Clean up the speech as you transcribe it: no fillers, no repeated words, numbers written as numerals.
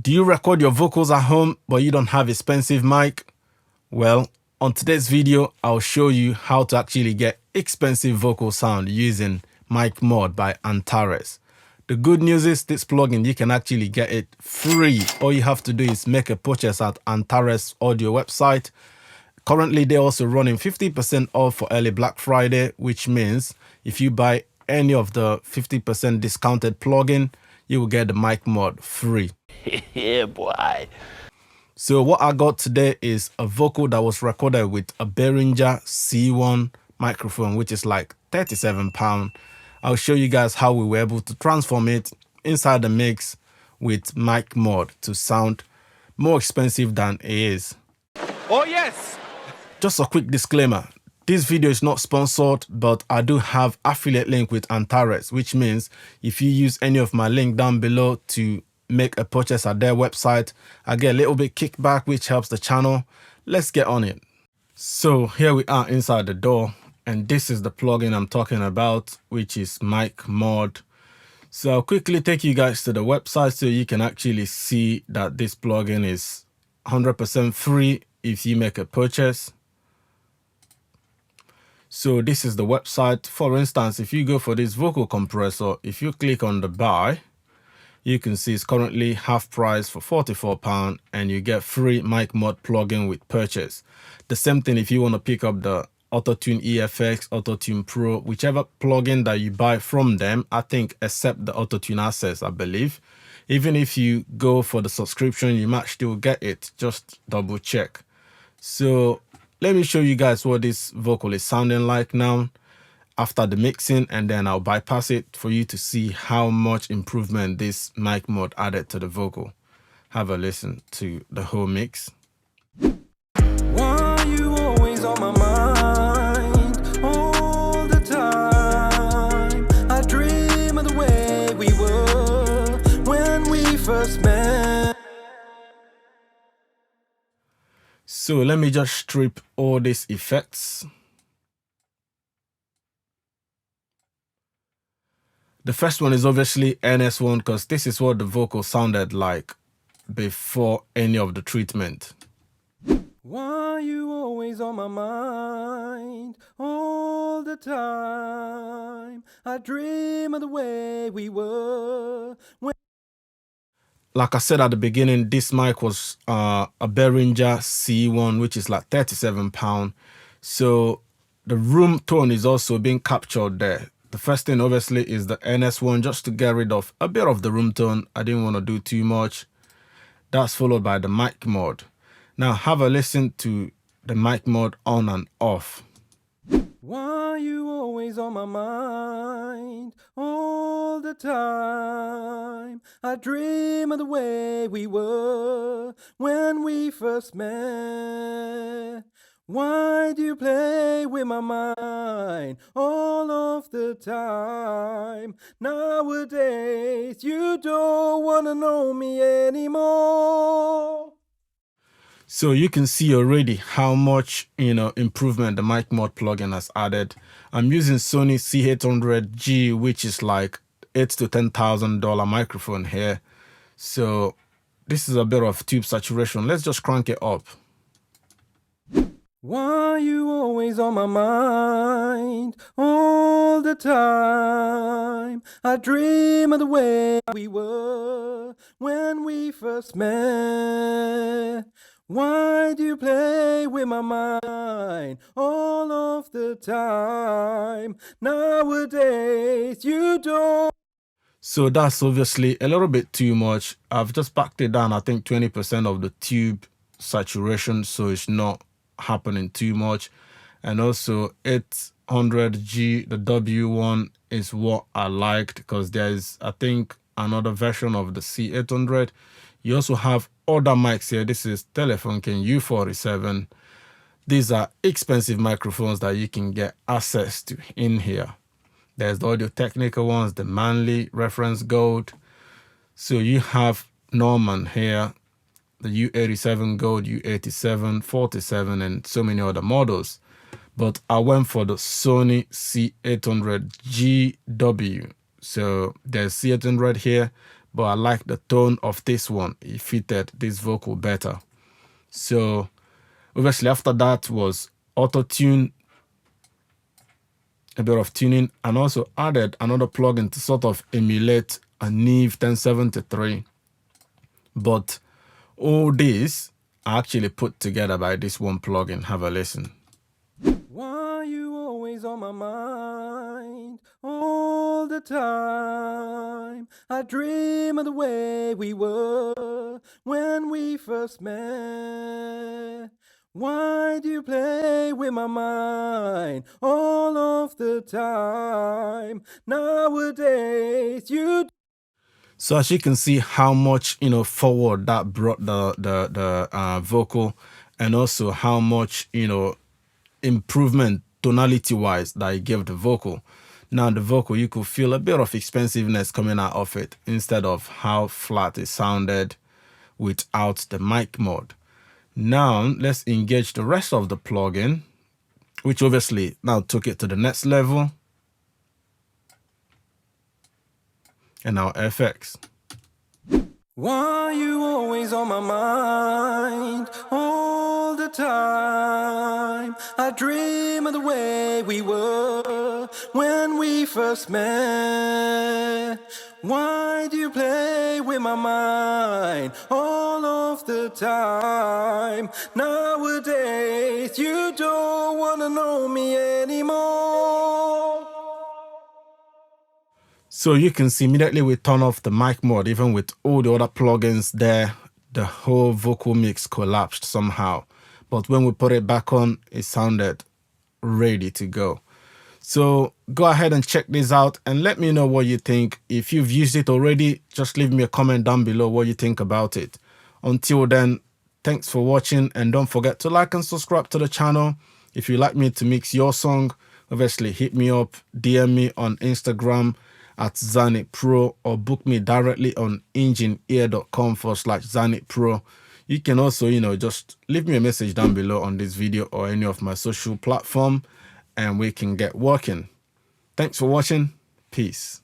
Do you record your vocals at home but you don't have an expensive mic? Well, on today's video, I'll show you how to actually get expensive vocal sound using Mic Mod by Antares. The good news is this plugin, you can actually get it free. All you have to do is make a purchase at Antares Audio website. Currently, they're also running 50% off for early Black Friday, which means if you buy any of the 50% discounted plugin, you will get the Mic Mod free. Yeah, boy. So what I got today is a vocal that was recorded with a Behringer C1 microphone, which is like £37. I'll show you guys how we were able to transform it inside the mix with Mic Mod to sound more expensive than it is. Oh, yes. Just a quick disclaimer. This video is not sponsored, but I do have affiliate link with Antares, which means if you use any of my link down below to make a purchase at their website, I get a little bit kickback, which helps the channel. Let's get on it. So here we are inside the door, and this is the plugin I'm talking about, which is Mic Mod. So I'll quickly take you guys to the website so you can actually see that this plugin is 100% free if you make a purchase. So this is the website. For instance, if you go for this vocal compressor, if you click on the buy, you can see it's currently half price for £44 and you get free Mic Mod plugin with purchase. The same thing if you want to pick up the Autotune EFX, Autotune Pro, whichever plugin that you buy from them, I think except the Autotune Access, I believe. Even if you go for the subscription, you might still get it. Just double check. So let me show you guys what this vocal is sounding like now after the mixing, and then I'll bypass it for you to see how much improvement this Mic Mod added to the vocal. Have a listen to the whole mix. Why you always on my mind all the time? I dream of the way we were when we first met. So let me just strip all these effects. The first one is obviously NS1 because this is what the vocal sounded like before any of the treatment. Why you always on my mind all the time? I dream of the way we were when. Like I said at the beginning, this mic was a Behringer C1, which is like £37. So the room tone is also being captured there. The first thing obviously is the NS1, just to get rid of a bit of the room tone. I didn't want to do too much. That's followed by the Mic Mod. Now have a listen to the Mic Mod on and off. Why you always on my mind all the time? I dream of the way we were when we first met. Why do you play with my mind all of the time? Nowadays you don't want to know me anymore. So you can see already how much, improvement the Mic Mod plugin has added. I'm using Sony C800G, which is like $8,000 to $10,000 microphone here. So this is a bit of tube saturation. Let's just crank it up. Why you always on my mind all the time? I dream of the way we were when we first met. Why do you play with my mind all of the time? Nowadays you don't. So that's obviously a little bit too much. I've just backed it down, I think 20% of the tube saturation, so it's not happening too much. And also 800G, the W1 is what I liked because there's, I think, another version of the C800. You also have other mics here. This is Telefunken U47. These are expensive microphones that you can get access to in here. There's the Audio Technica ones, the Manley Reference Gold. So you have Thomann here, the U87 Gold, U87, 47, and so many other models. But I went for the Sony C800GW. So there's C800 here, but I like the tone of this one. It fitted this vocal better. So obviously after that was auto-tune, a bit of tuning, and also added another plugin to sort of emulate a Neve 1073. But all these are actually put together by this one plugin. Have a listen. Why you always on my mind all the time? I dream of the way we were when we first met. Why do you play with my mind all of the time? Nowadays you. So as you can see how much, forward that brought the vocal, and also how much, improvement tonality wise that it gave the vocal. Now the vocal, you could feel a bit of expensiveness coming out of it instead of how flat it sounded without the mic mod. Now let's engage the rest of the plugin, which obviously now took it to the next level. And now FX. Why you always on my mind all the time? I dream of the way we were when we first met. Why do you play with my mind all of the time? Nowadays you don't wanna know me anymore. So you can see immediately we turn off the mic mod, even with all the other plugins there, the whole vocal mix collapsed somehow. But when we put it back on, it sounded ready to go. So go ahead and check this out and let me know what you think. If you've used it already, just leave me a comment down below what you think about it. Until then, thanks for watching, and don't forget to like and subscribe to the channel. If you'd like me to mix your song, obviously hit me up, DM me on Instagram at Zany Pro, or book me directly on engineer.com/Zany Pro. You can also, just leave me a message down below on this video or any of my social platform, and we can get working. Thanks for watching. Peace.